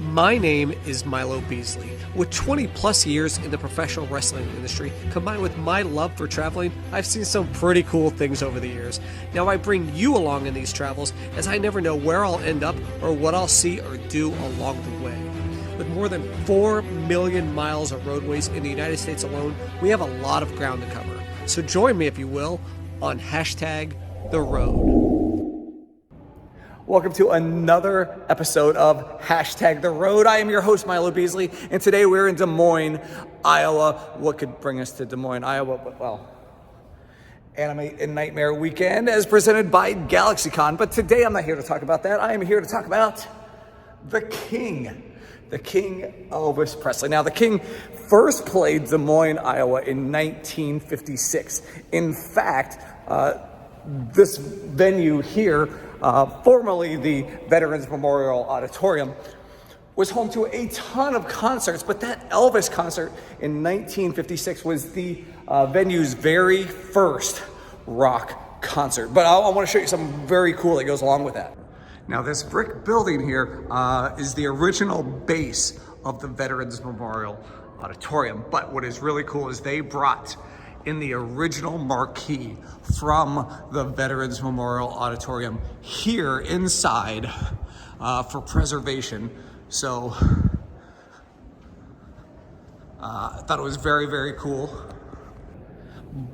My name is Milo Beasley. With 20 plus years in the professional wrestling industry, combined with my love for traveling, I've seen some pretty cool things over the years. Now I bring you along in these travels, as I never know where I'll end up or what I'll see or do along the way. With more than 4 million miles of roadways in the United States alone, we have a lot of ground to cover. So join me, if you will, on #The Road. Welcome to another episode of #The Road. I am your host, Milo Beasley, and today we're in Des Moines, Iowa. What could bring us to Des Moines, Iowa? Well, Animate and Nightmare Weekend as presented by GalaxyCon. But today I'm not here to talk about that. I am here to talk about the King Elvis Presley. Now, the King first played Des Moines, Iowa in 1956. In fact, this venue here, formerly the Veterans Memorial Auditorium, was home to a ton of concerts, but that Elvis concert in 1956 was the venue's very first rock concert. But I want to show you something very cool that goes along with that. Now, this brick building here is the original base of the Veterans Memorial Auditorium, but what is really cool is they brought in the original marquee from the Veterans Memorial Auditorium here inside for preservation. So I thought it was very, very cool.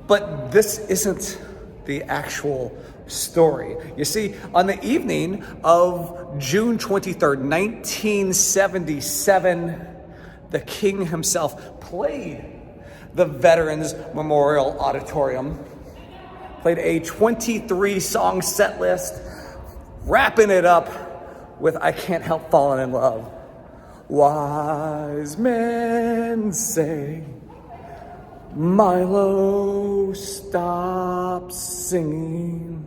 But this isn't the actual story. You see, on the evening of June 23rd, 1977, the King himself played the Veterans Memorial Auditorium, played a 23-song set list, wrapping it up with I Can't Help Falling in Love. Wise men say, Milo, stop singing.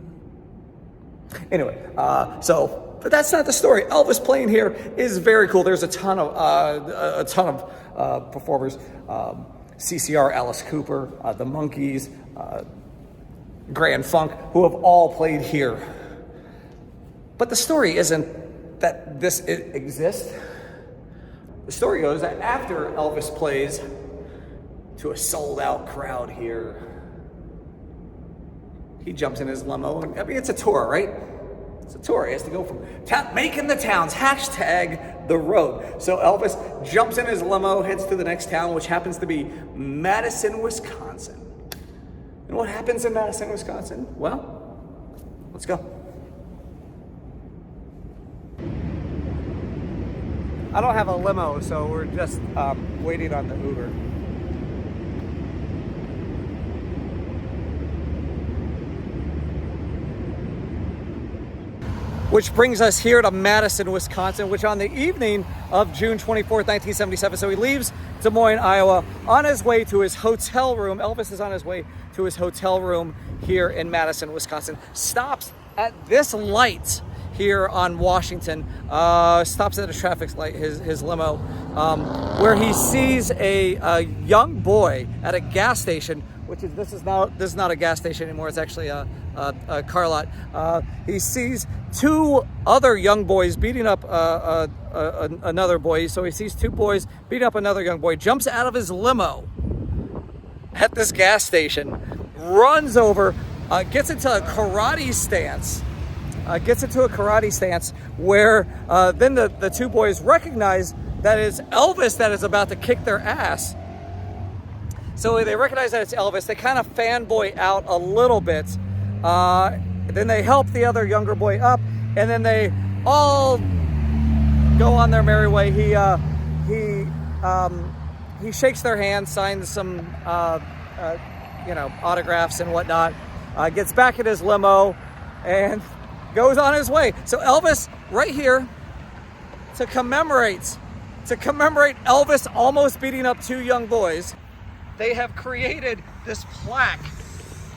Anyway, but that's not the story. Elvis playing here is very cool. There's a ton of performers. CCR, Alice Cooper, the Monkees, Grand Funk, who have all played here. But the story isn't that this exists. The story goes that after Elvis plays to a sold-out crowd here, he jumps in his limo. I mean, it's a tour, right? It's a tour. He has to go from town, making the towns, #The Road. So Elvis jumps in his limo, heads to the next town, which happens to be Madison, Wisconsin. And what happens in Madison, Wisconsin? Well, let's go. I don't have a limo, so we're just waiting on the Uber. Which brings us here to Madison, Wisconsin, which on the evening of June 24th, 1977, so he leaves Des Moines, Iowa, on his way to his hotel room. Elvis is on his way to his hotel room here in Madison, Wisconsin. Stops at this light here on Washington, stops at a traffic light, his limo, where he sees a young boy at a gas station, this is not a gas station anymore. It's actually a car lot. He sees two other young boys beating up another boy. So he sees two boys beating up another young boy, jumps out of his limo at this gas station, runs over, gets into a karate stance. Where then the two boys recognize that it's Elvis that is about to kick their ass. So they recognize that it's Elvis. They kind of fanboy out a little bit. Then they help the other younger boy up, and then they all go on their merry way. He shakes their hands, signs some autographs and whatnot. Gets back in his limo and goes on his way. So Elvis, right here, to commemorate Elvis almost beating up two young boys, they have created this plaque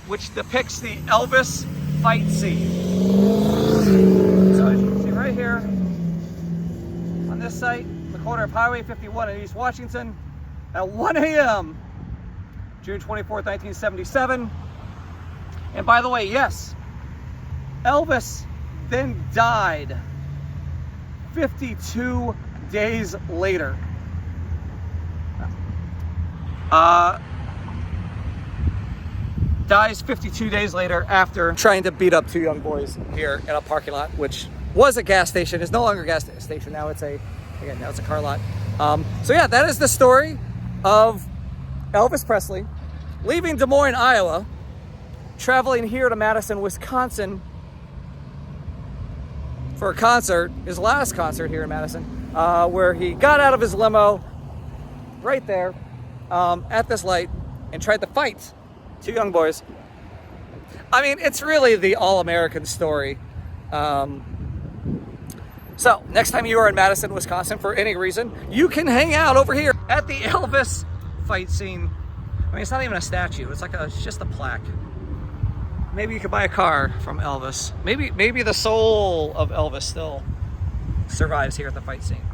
which depicts the Elvis fight scene. So as you can see right here on this site, the corner of Highway 51 in East Washington, at 1 a.m., June 24th, 1977. And by the way, yes, Elvis then died 52 days later. Dies 52 days later after trying to beat up two young boys here in a parking lot, which was a gas station. It's no longer a gas station. Now it's a car lot. So yeah, that is the story of Elvis Presley leaving Des Moines, Iowa, traveling here to Madison, Wisconsin for a concert, his last concert here in Madison, where he got out of his limo right there at this light and tried to fight two young boys. I mean, it's really the all-American story. So next time you are in Madison, Wisconsin, for any reason, you can hang out over here at the Elvis fight scene. I mean, it's not even a statue. It's just a plaque. Maybe you could buy a car from Elvis. Maybe the soul of Elvis still survives here at the fight scene.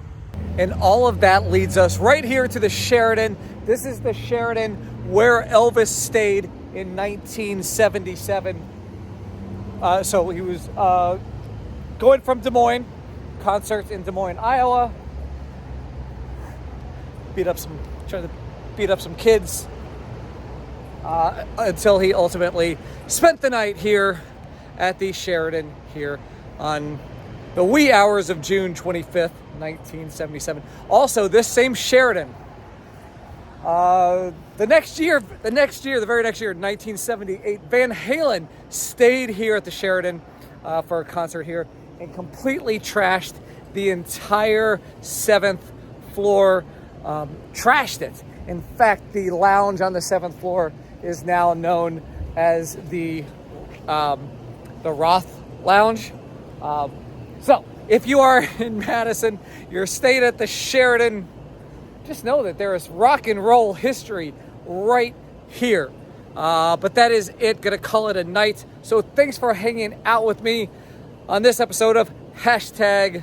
And all of that leads us right here to the Sheraton. This is the Sheraton where Elvis stayed in 1977. So he was going from Des Moines, concerts in Des Moines, Iowa. Trying to beat up some kids until he ultimately spent the night here at the Sheraton here on the wee hours of June 25th, 1977. Also, this same Sheraton, the very next year, 1978, Van Halen stayed here at the Sheraton for a concert here and completely trashed the entire 7th floor, trashed it. In fact, the lounge on the 7th floor is now known as the Roth Lounge. So, if you are in Madison, you're staying at the Sheraton, just know that there is rock and roll history right here. But that is it. Gonna call it a night. So thanks for hanging out with me on this episode of #TheRoad.